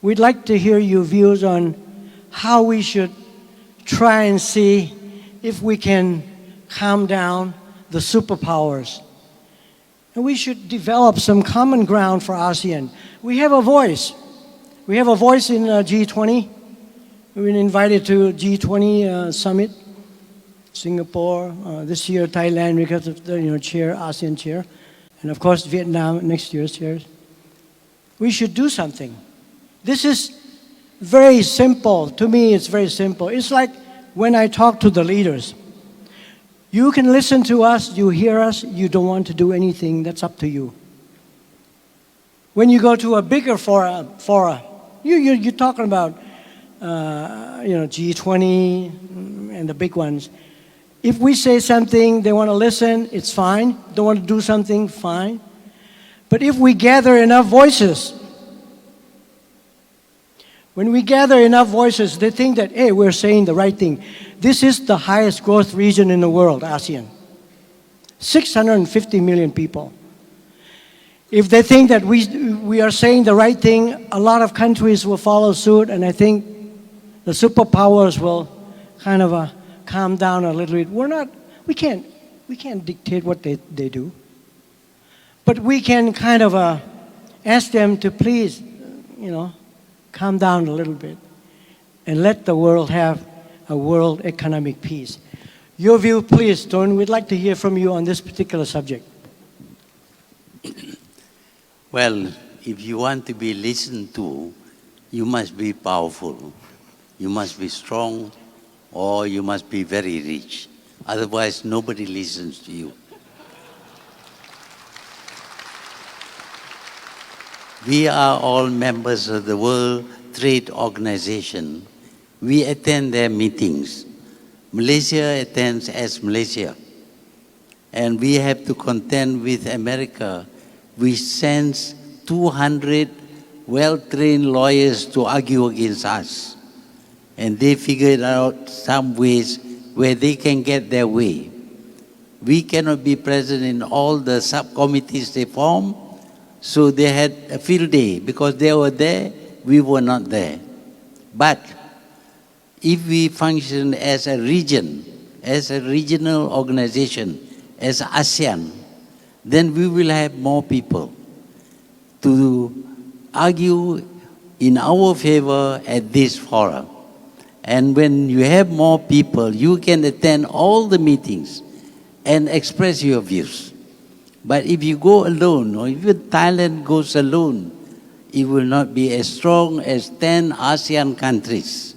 We'd like to hear your views on how we should try and see if we can calm down the superpowers. And we should develop some common ground for ASEAN. We have a voice. We have a voice in G20. We've been invited to G20 Summit, Singapore, this year Thailand because of the chair, ASEAN chair, and of course Vietnam next year's chairs. We should do something. This is very simple. To me, it's very simple. It's like when I talk to the leaders. You can listen to us, you hear us, you don't want to do anything, that's up to you. When you go to a bigger fora, you're talking about G20 and the big ones. If we say something, they want to listen, it's fine. Don't want to do something, fine. But if we gather enough voices, when we gather enough voices, they think that, hey, we're saying the right thing. This is the highest growth region in the world, ASEAN. 650 million people. If they think that we are saying the right thing, a lot of countries will follow suit, and I think the superpowers will kind of calm down a little bit. We can't dictate what they do. But we can kind of ask them to please, calm down a little bit and let the world have a world economic peace. Your view, please, Tun. We'd like to hear from you on this particular subject. Well, if you want to be listened to, you must be powerful. You must be strong, or you must be very rich. Otherwise, nobody listens to you. We are all members of the World Trade Organization. We attend their meetings. Malaysia attends as Malaysia. And we have to contend with America, which sends 200 well-trained lawyers to argue against us. And they figured out some ways where they can get their way. We cannot be present in all the subcommittees they form, so they had a field day. Because they were there, we were not there. But if we function as a region, as a regional organization, as ASEAN, then we will have more people to argue in our favor at this forum. And when you have more people, you can attend all the meetings and express your views. But if you go alone, or if Thailand goes alone, it will not be as strong as 10 ASEAN countries.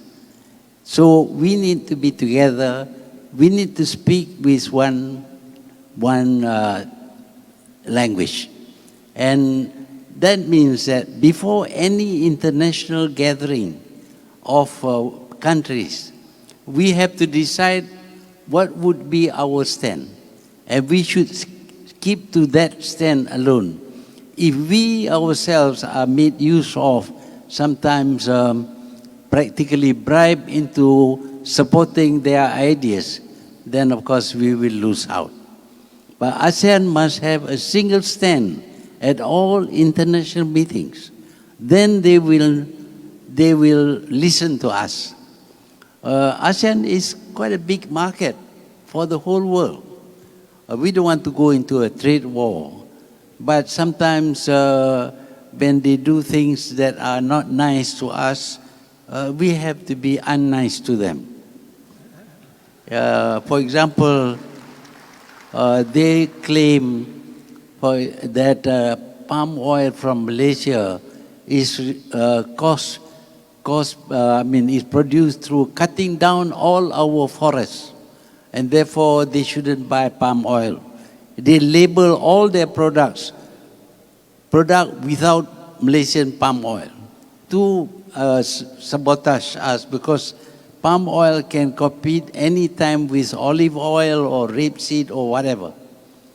So we need to be together. We need to speak with one language. And that means that before any international gathering of countries, we have to decide what would be our stand. And we should keep to that stand alone. If we ourselves are made use of, sometimes practically bribed into supporting their ideas, then of course we will lose out. But ASEAN must have a single stand at all international meetings. Then they will listen to us. ASEAN is quite a big market for the whole world. We don't want to go into a trade war, but sometimes when they do things that are not nice to us, we have to be unnice to them. For example, they claim that palm oil from Malaysia is is produced through cutting down all our forests, and therefore they shouldn't buy palm oil. They label all their product without Malaysian palm oil to sabotage us, because palm oil can compete anytime with olive oil or rapeseed or whatever.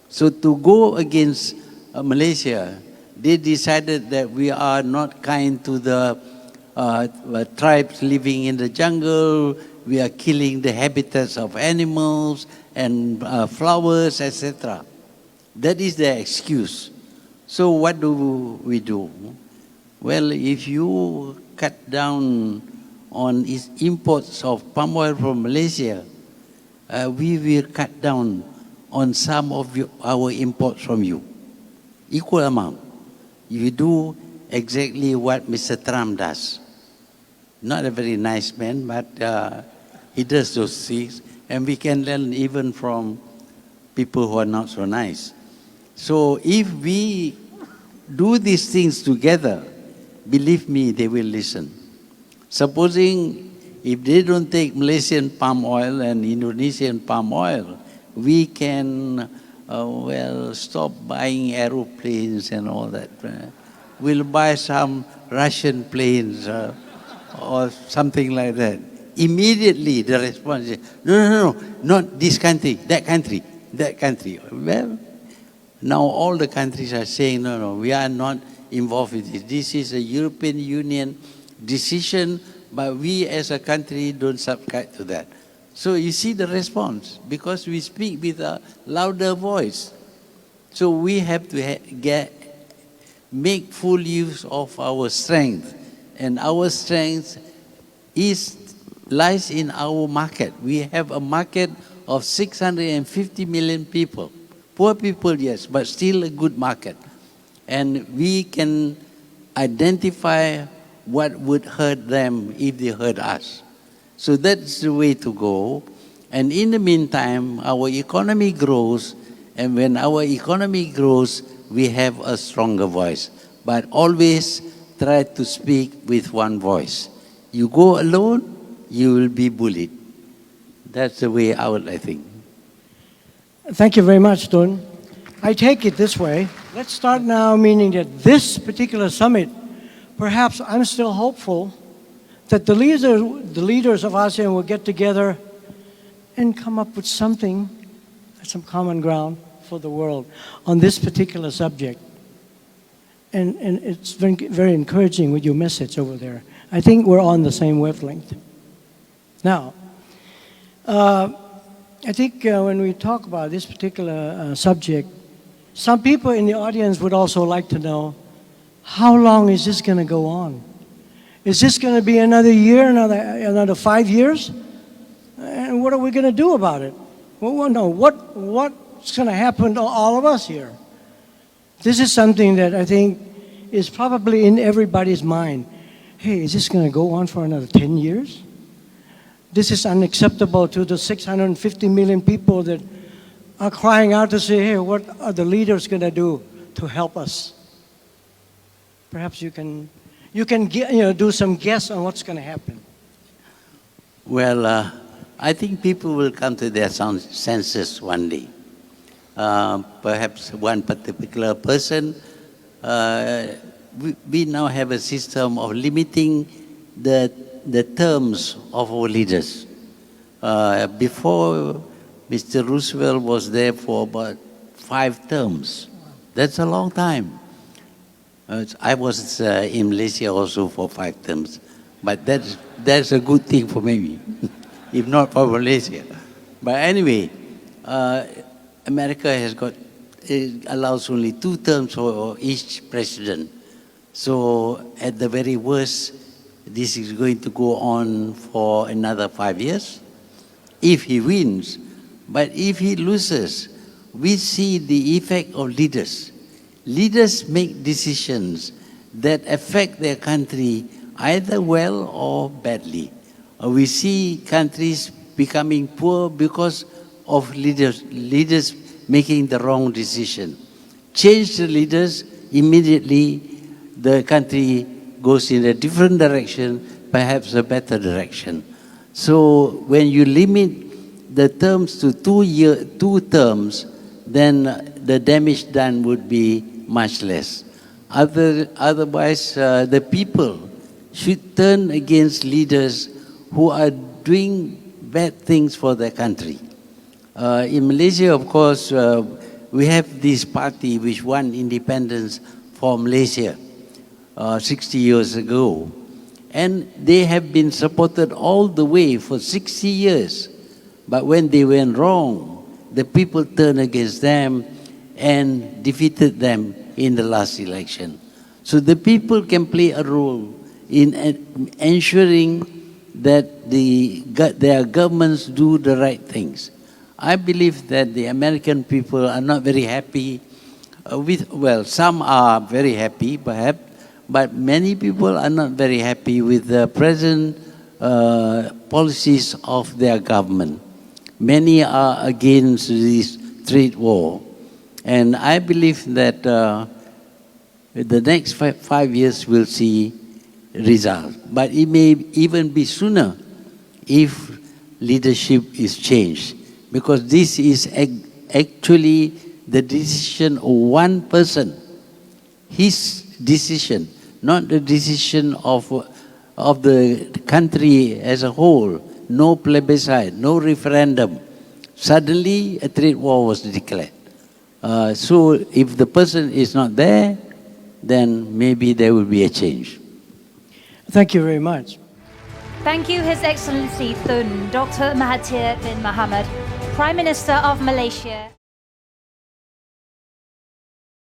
So to go against Malaysia, they decided that we are not kind to the tribes living in the jungle. We are killing the habitats of animals and flowers, etc. That is their excuse. So what do we do? Well, if you cut down on its imports of palm oil from Malaysia, we will cut down on some of our imports from you. Equal amount. You do exactly what Mr. Trump does. Not a very nice man, but he does those things. And we can learn even from people who are not so nice. So if we do these things together, believe me, they will listen. Supposing if they don't take Malaysian palm oil and Indonesian palm oil, we can, stop buying aeroplanes and all that. We'll buy some Russian planes or something like that. Immediately the response is, no, not this country, that country, that country. Well, now all the countries are saying, no, we are not involved with this. This is a European Union decision, but we as a country don't subscribe to that. So you see the response, because we speak with a louder voice. So we have to make full use of our strength. And our strength lies in our market. We have a market of 650 million people. Poor people, yes, but still a good market. And we can identify what would hurt them if they hurt us. So that's the way to go. And in the meantime, our economy grows. And when our economy grows, we have a stronger voice. But always try to speak with one voice. You go alone, you will be bullied. That's the way out, I think. Thank you very much, Tun. I take it this way. Let's start now, meaning that this particular summit, perhaps I'm still hopeful that the leaders of ASEAN will get together and come up with something, some common ground for the world on this particular subject. And it's very, very encouraging with your message over there. I think we're on the same wavelength. Now, I think when we talk about this particular subject, some people in the audience would also like to know, how long is this going to go on? Is this going to be another year, another 5 years? And what are we going to do about it? Well, no, what's going to happen to all of us here? This is something that I think is probably in everybody's mind. Hey, is this going to go on for another 10 years? This is unacceptable to the 650 million people that are crying out to say, hey, what are the leaders going to do to help us? Perhaps you can do some guess on what's going to happen. Well, I think people will come to their senses one day. Perhaps one particular person, we now have a system of limiting the terms of our leaders. Before, Mr. Roosevelt was there for about 5 terms. That's a long time. I was in Malaysia also for 5 terms, but that's a good thing for me, if not for Malaysia. But anyway, America allows only 2 terms for each president. So at the very worst, this is going to go on for another 5 years, if he wins. But if he loses, we see the effect of leaders. Leaders make decisions that affect their country either well or badly. We see countries becoming poor because of leaders making the wrong decision. Change the leaders, immediately the country goes in a different direction, perhaps a better direction. So when you limit the terms to 2 terms, then the damage done would be much less. Otherwise, the people should turn against leaders who are doing bad things for their country. In Malaysia, of course, we have this party which won independence for Malaysia 60 years ago. And they have been supported all the way for 60 years. But when they went wrong, the people turned against them and defeated them in the last election. So the people can play a role in ensuring that their governments do the right things. I believe that the American people are not very happy some are very happy perhaps, but many people are not very happy with the present policies of their government. Many are against this trade war. And I believe that the next 5 years will see results. But it may even be sooner if leadership is changed. Because this is actually the decision of one person. His decision, not the decision of the country as a whole. No plebiscite, no referendum. Suddenly, a trade war was declared. So if the person is not there, then maybe there will be a change. Thank you very much. Thank you, His Excellency Tun Dr Mahathir bin Mohamad, Prime Minister of Malaysia.